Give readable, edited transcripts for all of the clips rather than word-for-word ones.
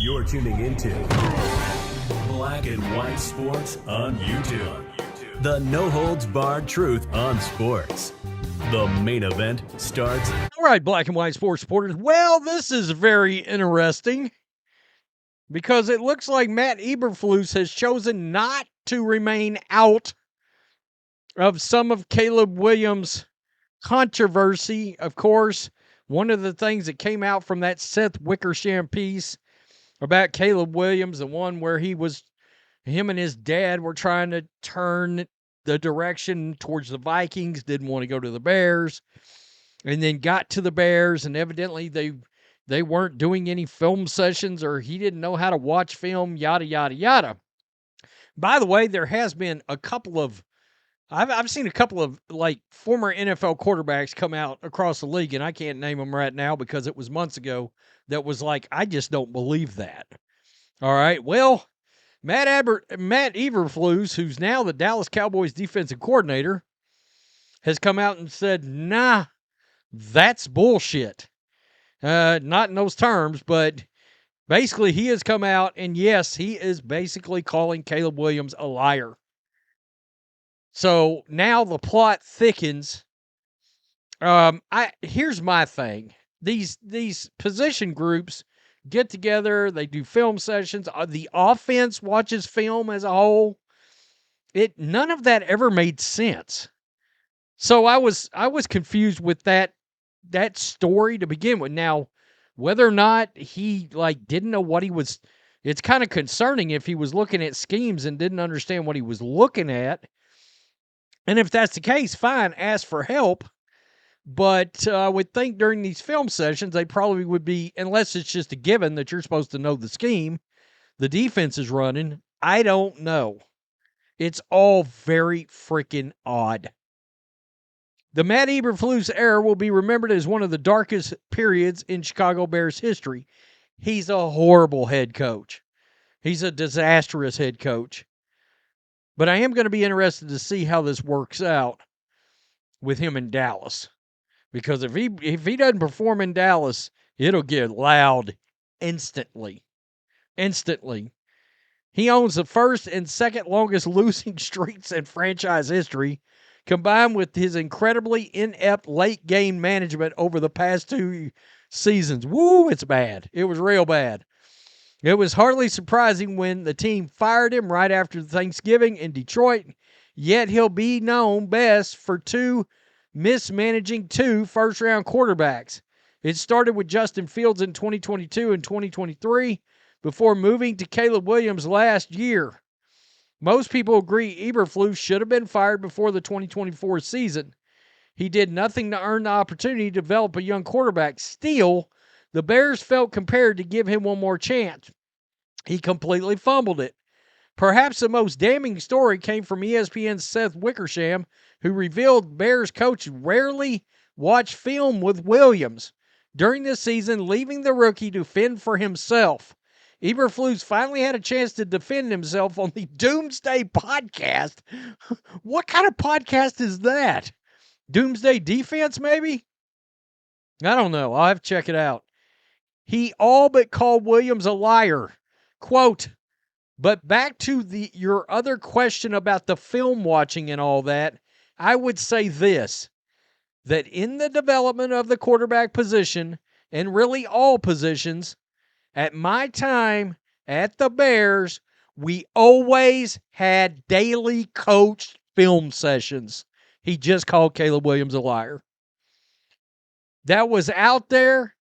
You're tuning into Black and White Sports on YouTube. The no-holds-barred truth on sports. The main event starts. All right, Black and White Sports supporters. Well, this is very interesting because it looks like Matt Eberflus has chosen not to remain out of some of Caleb Williams' controversy. Of course, one of the things that came out from that Seth Wickersham piece about Caleb Williams, the one where him and his dad were trying to turn the direction towards the Vikings, didn't want to go to the Bears, and then got to the Bears, and evidently they weren't doing any film sessions, or he didn't know how to watch film, yada, yada, yada. By the way, there has been a couple of I've seen a couple of like former NFL quarterbacks come out across the league, and I can't name them right now because it was months ago, that was like, I just don't believe that. All right, well, Matt Eberflus, who's now the Dallas Cowboys defensive coordinator, has come out and said, nah, that's bullshit. Not in those terms, but basically he has come out, and yes, he is basically calling Caleb Williams a liar. So now the plot thickens. Here's my thing. These position groups get together, they do film sessions. The offense watches film as a whole. None of that ever made sense. So I was confused with that story to begin with. Now, whether or not he didn't know what he was, it's kind of concerning if he was looking at schemes and didn't understand what he was looking at. And if that's the case, fine, ask for help. But I would think during these film sessions, they probably would be, unless it's just a given that you're supposed to know the scheme, the defense is running. I don't know. It's all very freaking odd. The Matt Eberflus era will be remembered as one of the darkest periods in Chicago Bears history. He's a horrible head coach. He's a disastrous head coach. But I am going to be interested to see how this works out with him in Dallas. Because if he doesn't perform in Dallas, it'll get loud instantly. Instantly. He owns the first and second longest losing streaks in franchise history, combined with his incredibly inept late game management over the past 2 seasons. Woo, it's bad. It was real bad. It was hardly surprising when the team fired him right after Thanksgiving in Detroit, yet he'll be known best for mismanaging two first-round quarterbacks. It started with Justin Fields in 2022 and 2023 before moving to Caleb Williams last year. Most people agree Eberflus should have been fired before the 2024 season. He did nothing to earn the opportunity to develop a young quarterback. Still, the Bears felt compelled to give him one more chance. He completely fumbled it. Perhaps the most damning story came from ESPN's Seth Wickersham, who revealed Bears coach rarely watched film with Williams during this season, leaving the rookie to fend for himself. Eberflus finally had a chance to defend himself on the Doomsday podcast. What kind of podcast is that? Doomsday Defense, maybe? I don't know. I'll have to check it out. He all but called Williams a liar. Quote, but back to your other question about the film watching and all that, I would say this, that in the development of the quarterback position, and really all positions, at my time at the Bears, we always had daily coached film sessions. He just called Caleb Williams a liar. That was out there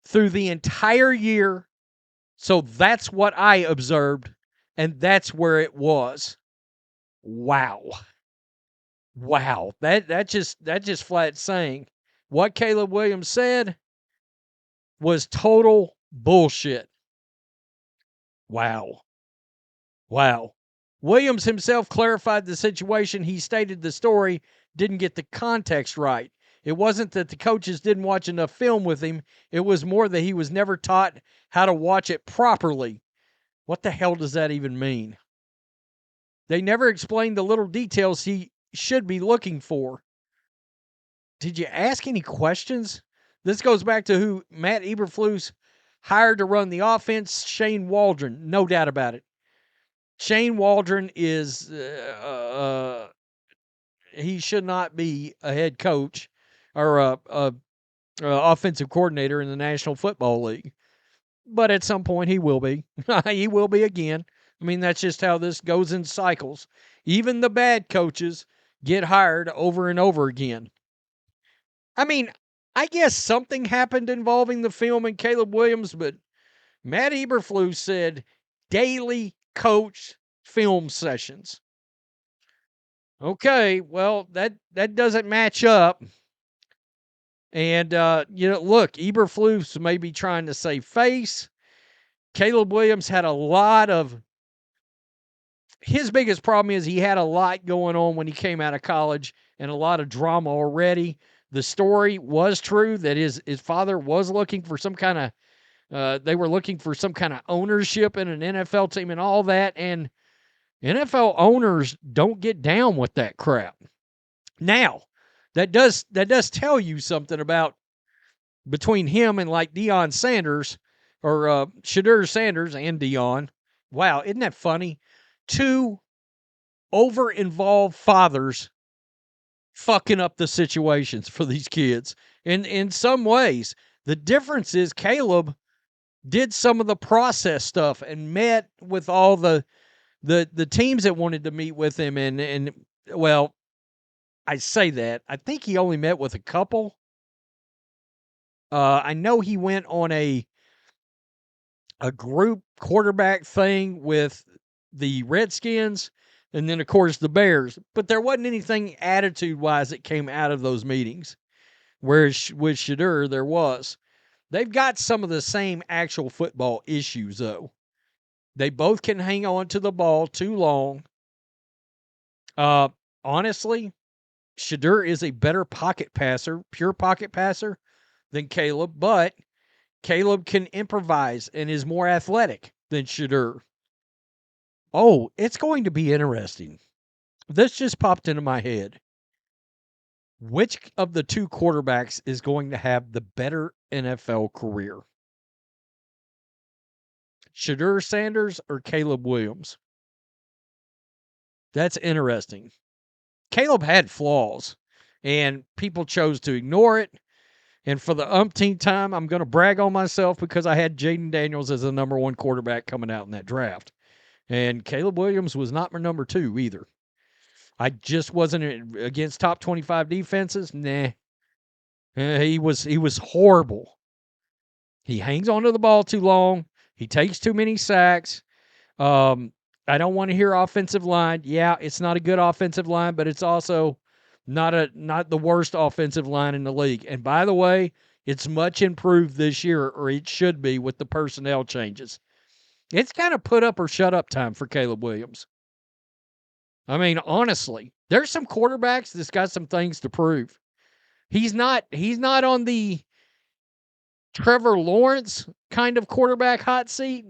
through the entire year. So that's what I observed, and that's where it was. Wow. Wow. That just flat saying what Caleb Williams said was total bullshit. Wow. Wow. Williams himself clarified the situation. He stated the story didn't get the context right. It wasn't that the coaches didn't watch enough film with him. It was more that he was never taught how to watch it properly. What the hell does that even mean? They never explained the little details he should be looking for. Did you ask any questions? This goes back to who Matt Eberflus hired to run the offense, Shane Waldron, no doubt about it. Shane Waldron is he should not be a head coach or a offensive coordinator in the National Football League. But at some point he will be. He will be again. I mean, that's just how this goes in cycles. Even the bad coaches get hired over and over again. I mean, I guess something happened involving the film and Caleb Williams, but Matt Eberflus said daily coach film sessions. Okay, well, that doesn't match up. And, look, Eberflus may be trying to save face. Caleb Williams had a lot of – his biggest problem is he had a lot going on when he came out of college and a lot of drama already. The story was true that his father was looking for some kind of they were looking for some kind of ownership in an NFL team and all that, and NFL owners don't get down with that crap. Now, that does tell you something about between him and like Deion Sanders or Shedeur Sanders and Deion. Wow, isn't that funny? Two over-involved fathers fucking up the situations for these kids. In some ways, the difference is Caleb did some of the process stuff and met with all the teams that wanted to meet with him. And well, I say that. I think he only met with a couple. I know he went on a group quarterback thing with the Redskins and then, of course, the Bears. But there wasn't anything attitude-wise that came out of those meetings, whereas with Shedeur, there was. They've got some of the same actual football issues, though. They both can hang on to the ball too long. Honestly, Shedeur is a better pocket passer, pure pocket passer, than Caleb, but Caleb can improvise and is more athletic than Shedeur. Oh, it's going to be interesting. This just popped into my head. Which of the two quarterbacks is going to have the better NFL career? Shedeur Sanders or Caleb Williams? That's interesting. Caleb had flaws, and people chose to ignore it. And for the umpteenth time, I'm going to brag on myself because I had Jaden Daniels as the number one quarterback coming out in that draft. And Caleb Williams was not my number two either. I just wasn't against top 25 defenses. Nah. He was horrible. He hangs onto the ball too long. He takes too many sacks. I don't want to hear offensive line. Yeah, it's not a good offensive line, but it's also not the worst offensive line in the league. And by the way, it's much improved this year, or it should be with the personnel changes. It's kind of put up or shut up time for Caleb Williams. I mean, honestly, there's some quarterbacks that's got some things to prove. He's not on the Trevor Lawrence kind of quarterback hot seat,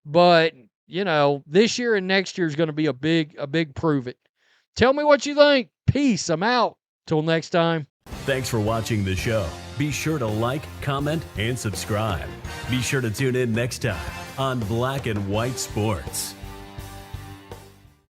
but this year and next year is going to be a big prove it. Tell me what you think. Peace. I'm out. Till next time. Thanks for watching the show. Be sure to like, comment, and subscribe. Be sure to tune in next time on Black and White Sports.